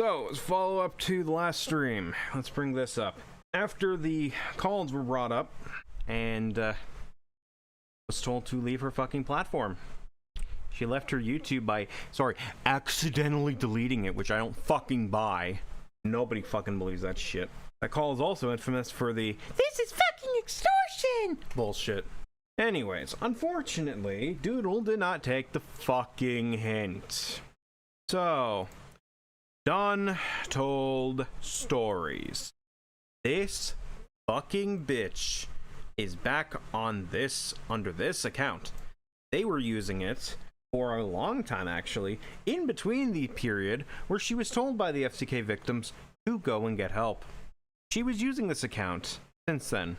So, as follow up to the last stream, let's bring this up. After the calls were brought up, and was told to leave her fucking platform. She left her YouTube by, accidentally deleting it, which I don't fucking buy. Nobody fucking believes that shit. That call is also infamous for the, "This is fucking extortion!" bullshit. Anyways, unfortunately, Doodle did not take the fucking hint. So, Dawn told stories. This fucking bitch is back on this, under this account. They were using it for a long time, actually, in between the period where she was told by the FCK victims to go and get help. She was using this account since then.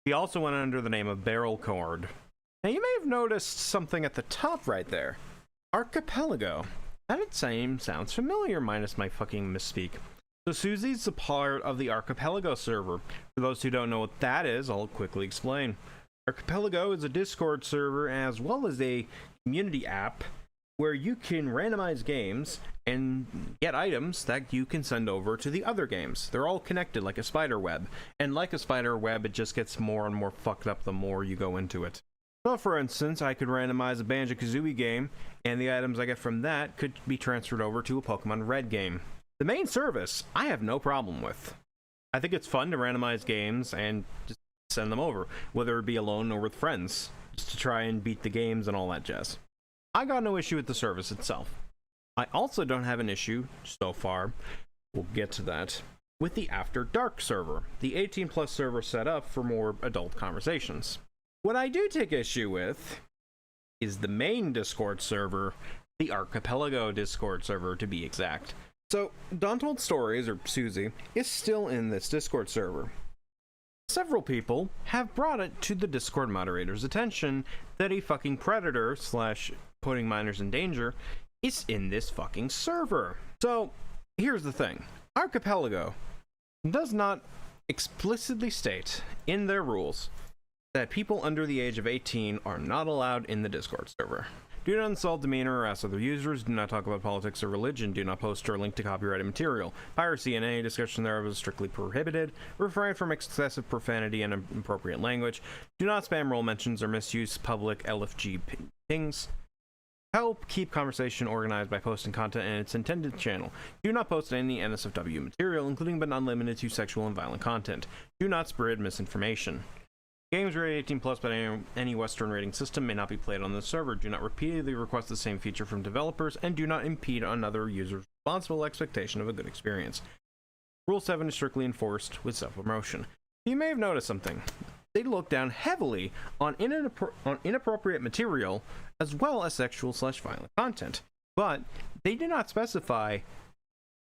She also went under the name of Barrel Cord. Now, you may have noticed something at the top right there. Archipelago. That sounds familiar, minus my fucking misspeak. So Susie's a part of the Archipelago server. For those who don't know what that is, I'll quickly explain. Archipelago is a Discord server as well as a community app where you can randomize games and get items that you can send over to the other games. They're all connected like a spider web. And like a spider web, it just gets more and more fucked up the more you go into it. So for instance, I could randomize a Banjo-Kazooie game, and the items I get from that could be transferred over to a Pokemon Red game. The main service, I have no problem with. I think it's fun to randomize games and just send them over, whether it be alone or with friends, just to try and beat the games and all that jazz. I got no issue with the service itself. I also don't have an issue, so far, we'll get to that, with the After Dark server, the 18+ server set up for more adult conversations. What I do take issue with is the main Discord server, the Archipelago Discord server to be exact. So, DawnToldStories, or Susie, is still in this Discord server. Several people have brought it to the Discord moderator's attention that a fucking predator / putting minors in danger is in this fucking server. So, here's the thing. Archipelago does not explicitly state in their rules that people under the age of 18 are not allowed in the Discord server. Do not insult, demean, or harass other users. Do not talk about politics or religion. Do not post or link to copyrighted material. Piracy and any discussion thereof is strictly prohibited. Refrain from excessive profanity and inappropriate language. Do not spam role mentions or misuse public LFG pings. Help keep conversation organized by posting content in its intended channel. Do not post any NSFW material, including but not limited to sexual and violent content. Do not spread misinformation. Games rated 18+ by any Western rating system may not be played on the server. Do not repeatedly request the same feature from developers, and do not impede on other users' responsible expectation of a good experience. Rule 7 is strictly enforced with self-promotion. You may have noticed something. They look down heavily on inappropriate material, as well as sexual / violent content. But they do not specify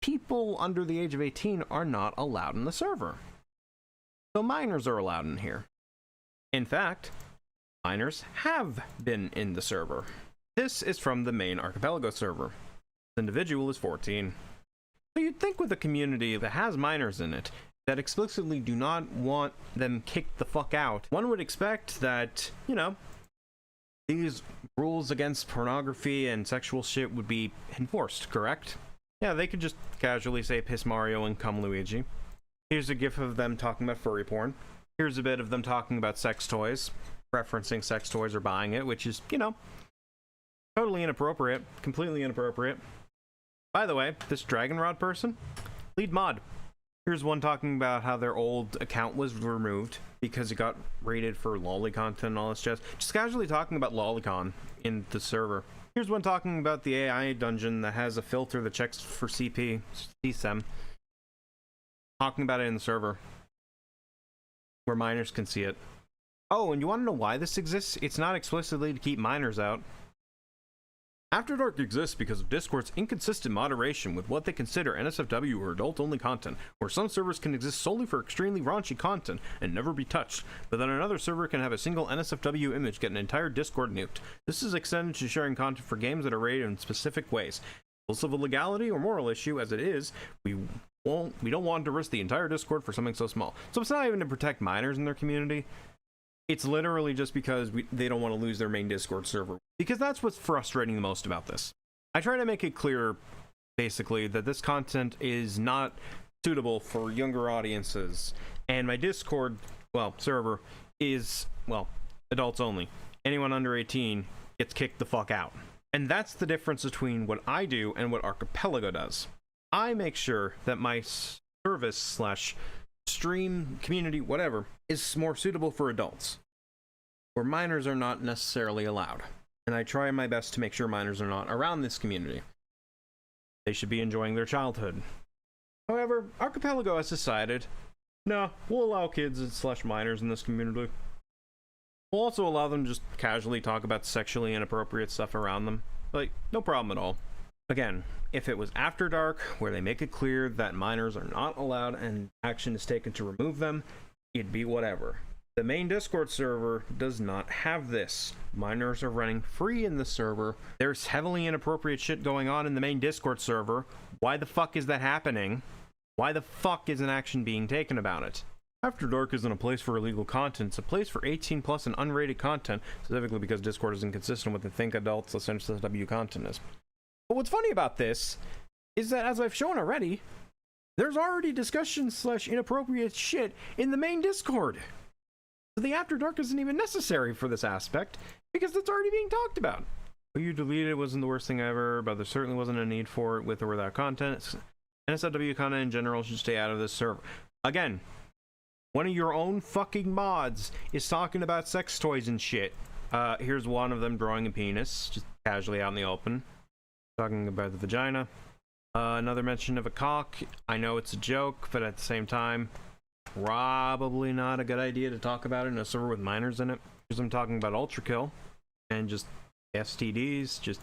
people under the age of 18 are not allowed in the server. So minors are allowed in here. In fact, minors have been in the server. This is from the main Archipelago server. The individual is 14. So you'd think with a community that has minors in it, that explicitly do not want them kicked the fuck out, one would expect that, these rules against pornography and sexual shit would be enforced, correct? Yeah, they could just casually say piss Mario and come Luigi. Here's a gif of them talking about furry porn. Here's a bit of them talking about sex toys, referencing sex toys or buying it, which is, totally inappropriate, completely inappropriate. By the way, this Dragon Rod person, lead mod. Here's one talking about how their old account was removed because it got rated for lolly content and all this jazz. Just casually talking about lolicon in the server. Here's one talking about the AI dungeon that has a filter that checks for CSEM. Talking about it in the server, where minors can see it. Oh, and you want to know why this exists? It's not explicitly to keep minors out. After Dark exists because of Discord's inconsistent moderation with what they consider NSFW or adult-only content, where some servers can exist solely for extremely raunchy content and never be touched, but then another server can have a single NSFW image get an entire Discord nuked. This is extended to sharing content for games that are rated in specific ways. Regardless of a legality or moral issue as it is, we don't want to risk the entire Discord for something so small. So it's not even to protect minors in their community. It's literally just because they don't want to lose their main Discord server. Because that's what's frustrating the most about this. I try to make it clear basically, that this content is not suitable for younger audiences. And my Discord, well, server is, well, adults only. Anyone under 18 gets kicked the fuck out. And that's the difference between what I do and what Archipelago does. I make sure that my service slash stream community, whatever, is more suitable for adults, where minors are not necessarily allowed. And I try my best to make sure minors are not around this community. They should be enjoying their childhood. However, Archipelago has decided, no, we'll allow kids slash minors in this community. We'll also allow them to just casually talk about sexually inappropriate stuff around them. Like, no problem at all. Again, if it was After Dark, where they make it clear that minors are not allowed and action is taken to remove them, it'd be whatever. The main Discord server does not have this. Minors are running free in the server. There's heavily inappropriate shit going on in the main Discord server. Why the fuck is that happening? Why the fuck isn't action being taken about it? After Dark isn't a place for illegal content. It's a place for 18 plus and unrated content, specifically because Discord is inconsistent with the think adults SW content is. But what's funny about this is that, as I've shown already, there's already discussion slash inappropriate shit in the main Discord. So the After Dark isn't even necessary for this aspect, because it's already being talked about. What you deleted wasn't the worst thing ever, but there certainly wasn't a need for it with or without content. NSFW content in general should stay out of this server. Again, one of your own fucking mods is talking about sex toys and shit. Here's one of them drawing a penis, just casually out in the open. Talking about the vagina. Another mention of a cock. I know it's a joke, but at the same time, probably not a good idea to talk about it in a server with minors in it. Because I'm talking about Ultra Kill and just STDs, just,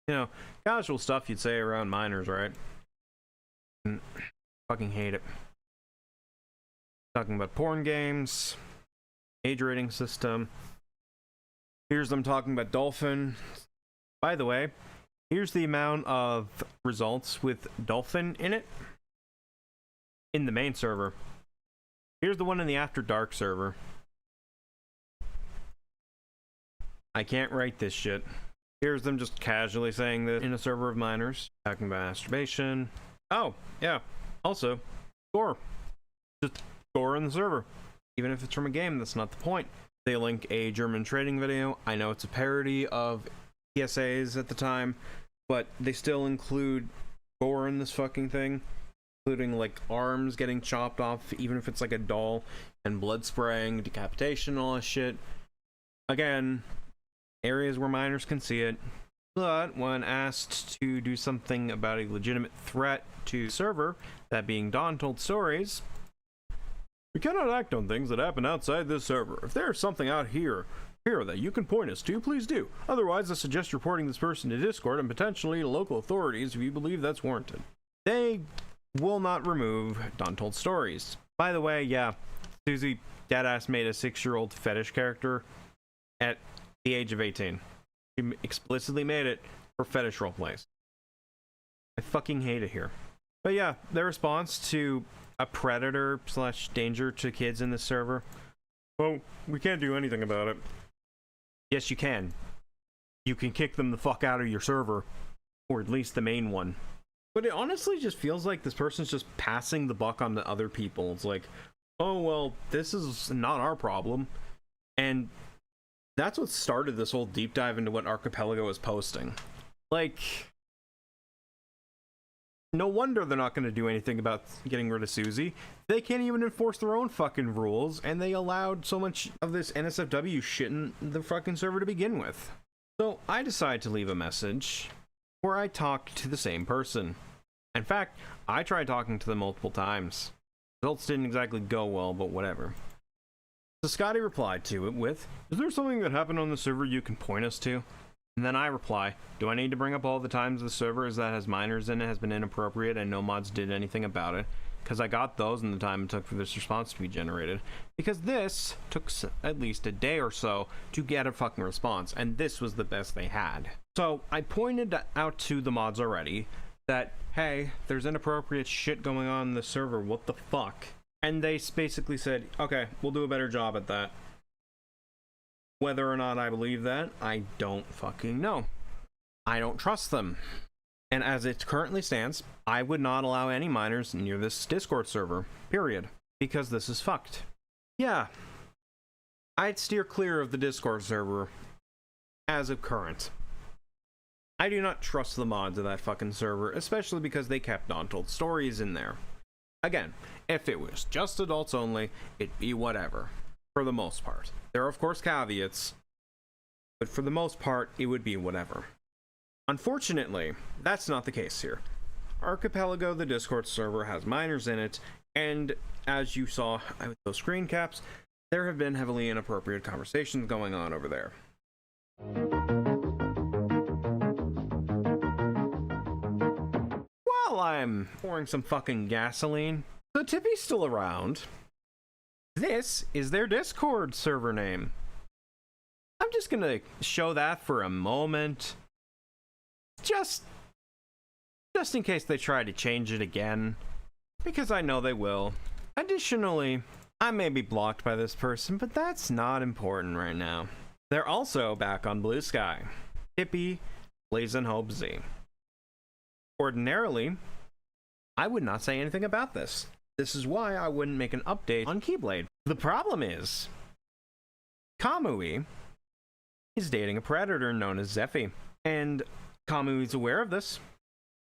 you know, casual stuff you'd say around minors, right? And fucking hate it. Talking about porn games, age rating system. Here's them talking about Dolphin. By the way, here's the amount of results with Dolphin in it in the main server. Here's the one in the After Dark server. I can't write this shit. Here's them just casually saying this in a server of minors. Talking about masturbation. Oh, yeah. Also, score. Just score in the server. Even if it's from a game, that's not the point. They link a German trading video. I know it's a parody of PSAs at the time, but they still include gore in this fucking thing, including like arms getting chopped off, even if it's like a doll, and blood spraying, decapitation, all that shit. Again, areas where minors can see it, but when asked to do something about a legitimate threat to the server, that being DawnToldStories, we cannot act on things that happen outside this server. If there's something out here that you can point us to, please do. Otherwise, I suggest reporting this person to Discord and potentially to local authorities if you believe that's warranted. They will not remove DawnToldStories. By the way, yeah, Susie deadass made a 6-year-old fetish character at the age of 18. She explicitly made it for fetish roleplays. I fucking hate it here. But yeah, their response to a predator slash danger to kids in this server, well, we can't do anything about it. Yes, you can. You can kick them the fuck out of your server, or at least the main one. But it honestly just feels like this person's just passing the buck on to other people. It's like, oh, well, this is not our problem. And that's what started this whole deep dive into what Archipelago is posting. Like, no wonder they're not going to do anything about getting rid of Susie. They can't even enforce their own fucking rules, and they allowed so much of this NSFW shit in the fucking server to begin with. So I decided to leave a message where I talked to the same person. In fact, I tried talking to them multiple times. Results didn't exactly go well, but whatever. So Scotty replied to it with, "Is there something that happened on the server you can point us to?" And then I reply, "Do I need to bring up all the times the servers that has minors in it has been inappropriate and no mods did anything about it? Because I got those in the time it took for this response to be generated. Because this took at least a day or so to get a fucking response, and this was the best they had." So I pointed out to the mods already that, hey, there's inappropriate shit going on in the server, what the fuck? And they basically said, okay, we'll do a better job at that. Whether or not I believe that, I don't fucking know. I don't trust them. And as it currently stands, I would not allow any minors near this Discord server, period. Because this is fucked. Yeah. I'd steer clear of the Discord server as of current. I do not trust the mods of that fucking server, especially because they kept DawnToldStories in there. Again, if it was just adults only, it'd be whatever, for the most part. There are of course caveats, but for the most part, it would be whatever. Unfortunately, that's not the case here. Archipelago, the Discord server, has minors in it, and as you saw with those screen caps, there have been heavily inappropriate conversations going on over there. While I'm pouring some fucking gasoline, so Tippy's still around. This is their Discord server name. I'm just gonna show that for a moment. Just in case they try to change it again, because I know they will. Additionally, I may be blocked by this person, but that's not important right now. They're also back on Blue Sky. Tippy, Blazin' Hope Z. Ordinarily, I would not say anything about this. This is why I wouldn't make an update on Keyblade. The problem is, Kamui is dating a predator known as Zephy, and Kamui's aware of this.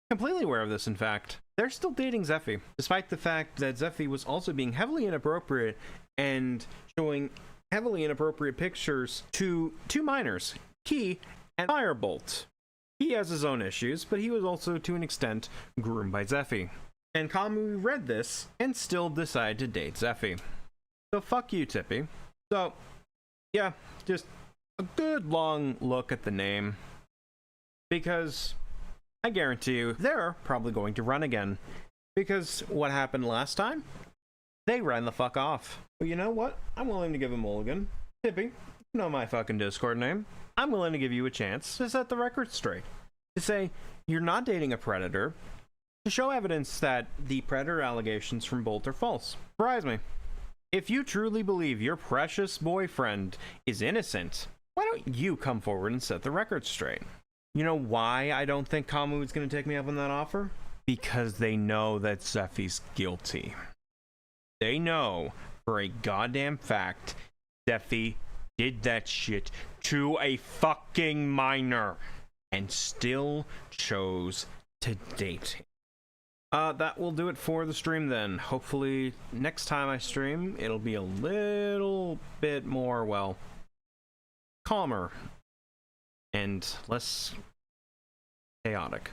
Completely aware of this, in fact. They're still dating Zephy, despite the fact that Zephy was also being heavily inappropriate and showing heavily inappropriate pictures to two minors, Key and Firebolt. He has his own issues, but he was also, to an extent, groomed by Zephy. And Kamui read this and still decided to date Zephy. So fuck you, Tippy. So, yeah, just a good long look at the name. Because I guarantee you, they're probably going to run again. Because what happened last time? They ran the fuck off. But you know what? I'm willing to give a mulligan. Tippy, you know my fucking Discord name. I'm willing to give you a chance to set the record straight. To say, you're not dating a predator. To show evidence that the predator allegations from Bolt are false. Surprise me. If you truly believe your precious boyfriend is innocent, why don't you come forward and set the record straight? You know why I don't think Kamui's gonna take me up on that offer? Because they know that Zephy's guilty. They know for a goddamn fact Zephy did that shit to a fucking minor and still chose to date him. That will do it for the stream then. Hopefully next time I stream, it'll be a little bit more, well, calmer and less chaotic.